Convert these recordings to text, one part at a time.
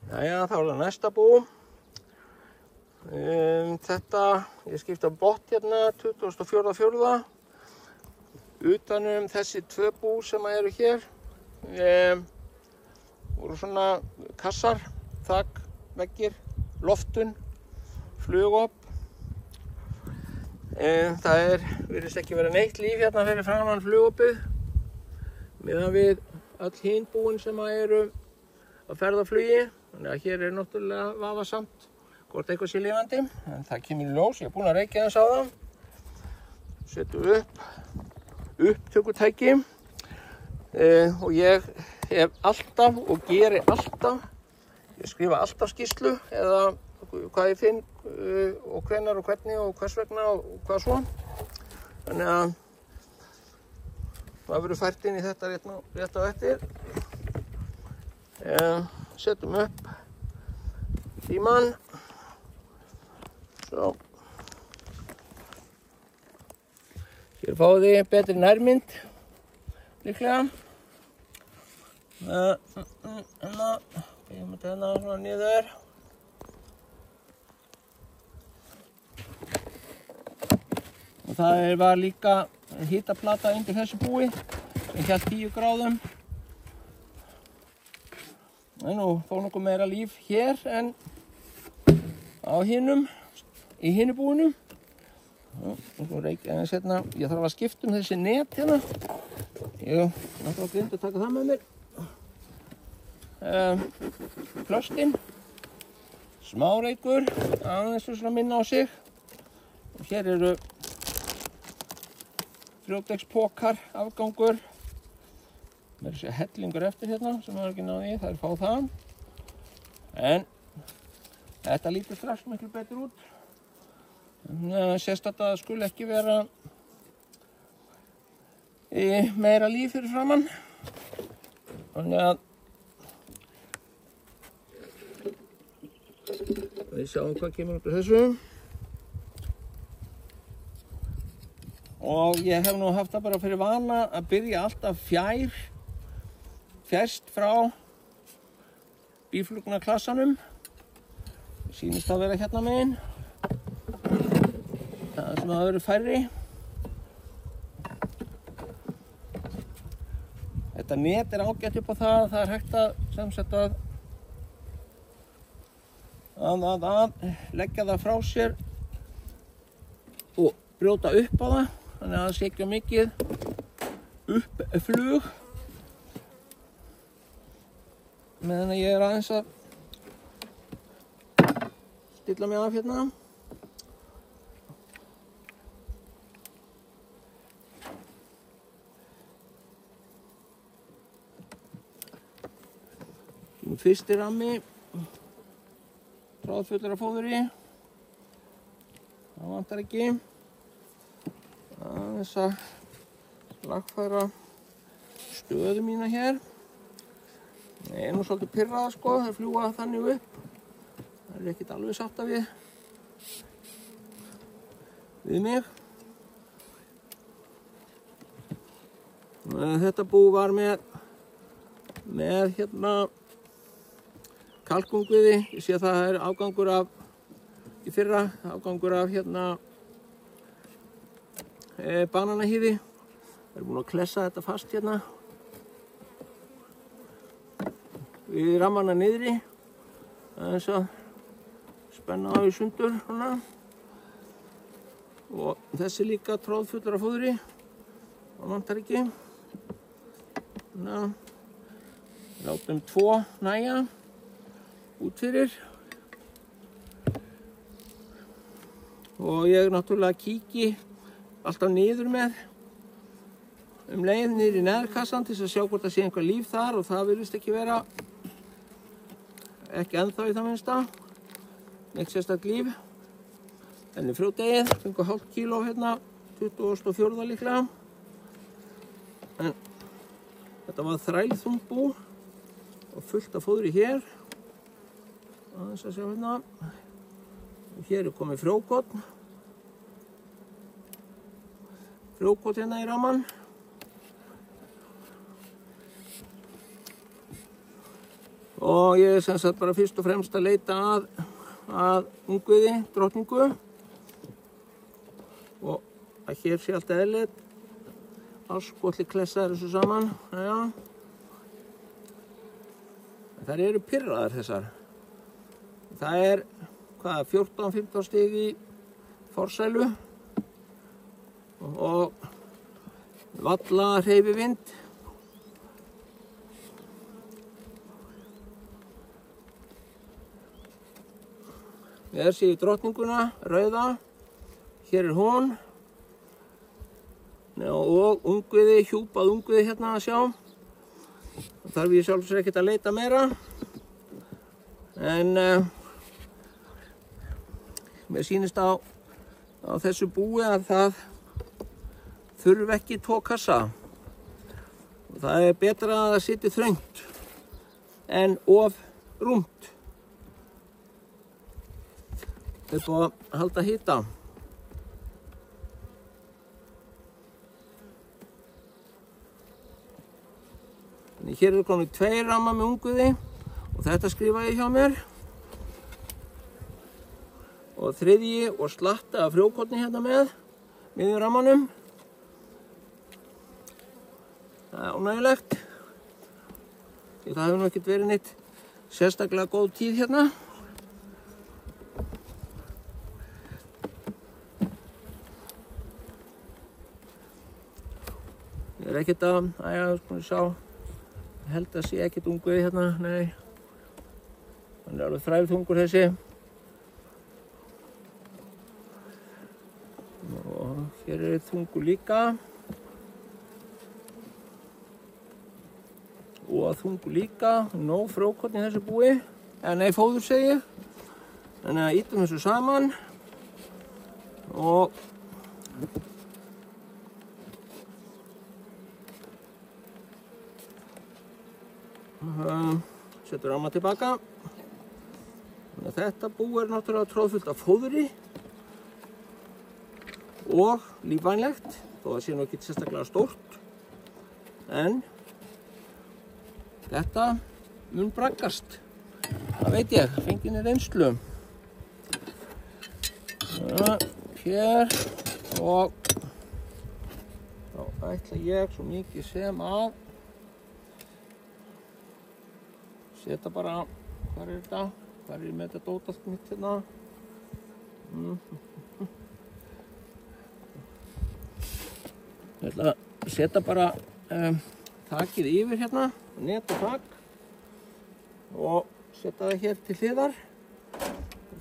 Jæja, þá er það næsta bú. Þetta, ég skipti á botn hérna 24.4. Utanum þessi tvö bú sem eru hér voru svona kassar, þak, veggir, loftun, flugop. Það virðist ekki vera neitt líf hérna fyrir framan flugopið meðan við öll hin búin sem eru að ferða á flugi. Þannig að hér náttúrulega vafasamt hvort eitthvað sé lifandi, en það kemur í ljós. Ég er búinn að reykja þess á það. Setjum upp upptökutæki og ég hef alltaf og geri alltaf, ég skrifa alltaf skýrslu eða hvað ég finn og hvenær og hvernig og hvers vegna og hvað svo. Þannig að það verður fært inn í þetta rétt á eftir. Setjum upp tímann. Svo. Hér fáið þið betri nærmynd, líklega. Byggjum þetta hérna svona niður. Og það var líka hitaplata undir þessu búi sem hélt 10 gráðum. Það nú þó nokkuð meira líf hér en á í hinu búinu. Ég þarf að skipta þessi net hérna. Ég náttúrulega gleymdi að taka það með mér. Plöstin, smáreykur, aðeins svona minna á sig. Og hér eru frjódegspokar, afgangur. Það er sér hellingur eftir hérna sem maður ekki náði í, það er fá það. En þetta lítur strax miklu betur út. Sést að það skuli ekki vera meira líf fyrir framann. Þannig að við sjáum hvað kemur út úr þessu. Og ég hef nú haft það bara fyrir vana að byrja alltaf fjærst frá býflugnaklassanum. Sýnist að vera hérna megin. Það sem að vera færri. Þetta net ágætt upp á það. Það er hægt að semsett að leggja það frá sér og brjóta upp á það. Þannig að það sé ekki mikið uppflug. Meðan ég er aðeins að stilla mig af hérna. Fyrsti rammi, tráðfullur af fóðri. Það vantar ekki. Aðeins að lagfæra stöðu mína hér. Ég er nú svolítið pirrað sko, það fljúga þannig upp. Það er ekkert alveg sátt af við mig. Þetta bú var með hérna kalkungviði. Ég sé að það er afgangur af í fyrra, afgangur af hérna bananahýði. Það er búin að klessa þetta fast hérna við rammana niðri. Aðeins að spenna á í sundur svona. Og þessi líka tróðfullur af fóðri. Það vantar ekki. Látum 2 nægja út fyrir. Og ég náttúrulega kíki alltaf niður með leið niður í neðrkassan til að sjá hvort það sé einhver líf þar og það virðist ekki vera ekki ennþá í það minnsta neitt sérstakt líf. Enn frjódegið, 5,5 kíló hérna 24. líklega. En þetta var þrælþungt bú og fullt af fóðri hér. Aðeins að sjá hérna. Og hér er komið frjókorn. Frjókorn hérna í ramman. Og ég er sem sagt bara fyrst og fremst að leita að ungviði, drottningu. Og að hér sé allt eðlilegt. Áskotli klessaður þessu saman. Já. Þær eru pirraðar þessar. Það er, 14-15 stig í forsælu. Og valla hreyfivind. Hér sé ég drottninguna, rauða. Hér er hún. Og ungviði, hjúpað ungviði hérna að sjá. Það þarf ég sjálfsög ekkert að leita meira. En mér sýnist á þessu búi að það þurfi ekki 2 kassa. Og það er betra að það sitji þröngt en of rúmt. Upp á að halda hita. Þannig hér eru komin 2 ramma með ungviði og þetta skrifa ég hjá mér. Og 3. og slatta af frjókorni hérna með miður rammanum. Það er ánægilegt. Því það hefur nú ekkert verið neitt sérstaklega góð tíð hérna. Ég er ekkert að sjá. Ég held að sé ekkert ungviði hérna, nei. Hann er alveg þrælþungur þessi. Og hér er þungur líka. Og þungur líka. Nóg frjókorn í þessu búi. Nei, fóður segi ég. Þannig að ýtum þessu saman. Og setur ramma tilbaka. Þannig að þetta bú er náttúrulega tróðfullt af fóðri og lífvænlegt, þó það sé nú ekki sérstaklega stórt. En þetta mun braggast. Það veit ég, fenginni reynslu. Hér og þá ætla ég svo mikið sem að setja bara, hvað er þetta? Hvað er ég með þetta dótast mitt hérna? Ég ætla að setja bara þakið yfir hérna, net og þak. Og setja það hér til hliðar.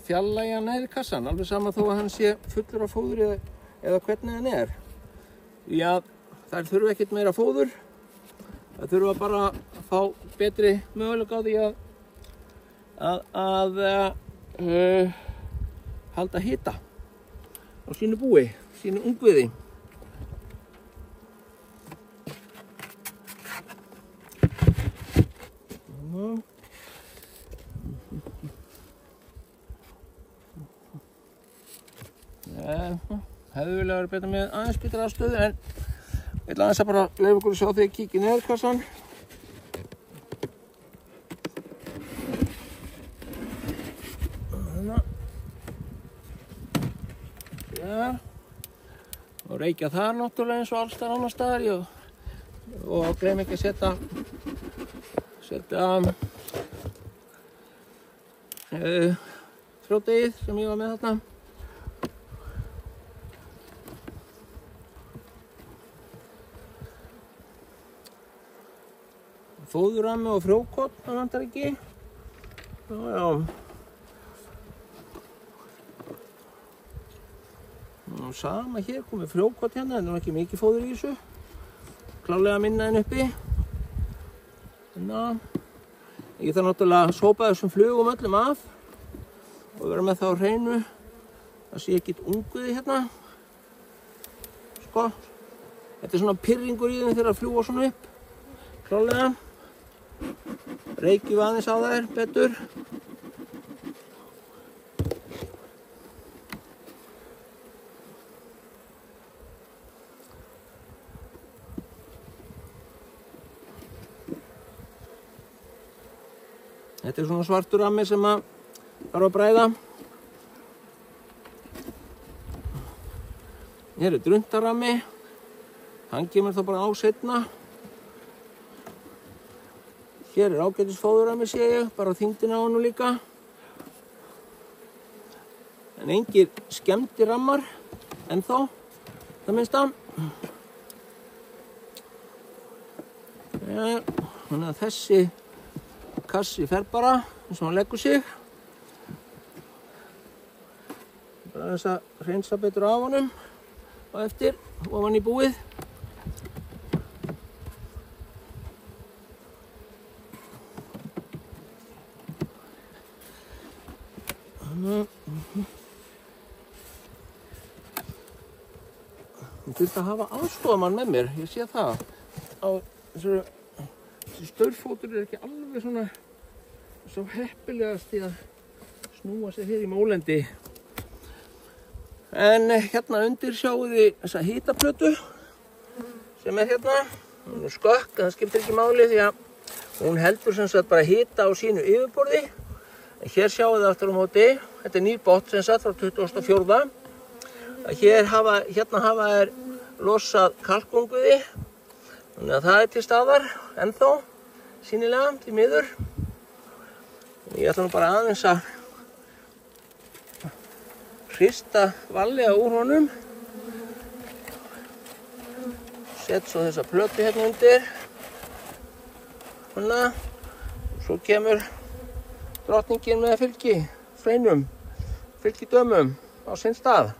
Fjarlægja neðri kassan, alveg sama þó að hann sé fullur af fóðri eða hvernig hann er. Því að þær þurfa ekkert meira fóður. Það þurfa bara að fá betri möguleika á því að halda hita á sínu búi, sínu ungviði. Hefði viljað vera betra með aðeins betra aðstöðu, en ég ætla aðeins að bara leyfa ykkur að sjá þegar ég kíkja í neðurkassan. Og reykja þar náttúrulega eins og alls þar annars staðar. Og gleym ekki að setja frjódegið sem ég var með þarna. Fóðurrammi og frjókorn, það vantar ekki. Já. Sama hér, komið frjókorn hérna, en það er ekki mikið fóður í þessu. Klárlega minna en uppi. Ég þarf náttúrulega að sópa þessum flugum öllum af og vera með þá á hreinu. Það sé ekkert ungviði hérna. Sko, þetta er svona pirringur í þeim þegar það fljúga svona upp. Klárlega. Reykjum aðeins á þær betur. Þetta svona svartur rammi sem að þarf að bræða. Hér druntarammi. Hann kemur þá bara á seinna. Hér ágætis fóðurrammi sé ég, bara þyngdina á hann líka. En engir skemmtir rammar ennþá, það minnsta. Ja, þannig að þessi kassi fer bara eins og hann leggur sig. Bara þess að hreinsa betur af honum og eftir ofan í búið. Ég þurfti að hafa aðstoðamann með mér, ég sé það. Þessi staurfótur ekki alveg svona svo heppilegast í að snúa sér hér í mólendi. En hérna undir sjáum við þessa hitaplötu sem hérna. Hún skökk, en það skiptir ekki máli því að hún heldur sem sagt bara hita á sínu yfirborði. En hér sjáum við aftur á móti, þetta nýr botn sem sagt frá 24. Hérna hafa þær losað kalkúnguði, þannig að það til staðar ennþá, sýnilega, til miður. Ég ætla nú bara aðeins að hrista varlega úr honum. Sett svo þessa plötu hérna undir. Svona, svo kemur drottningin með fylgidömum á sinn stað.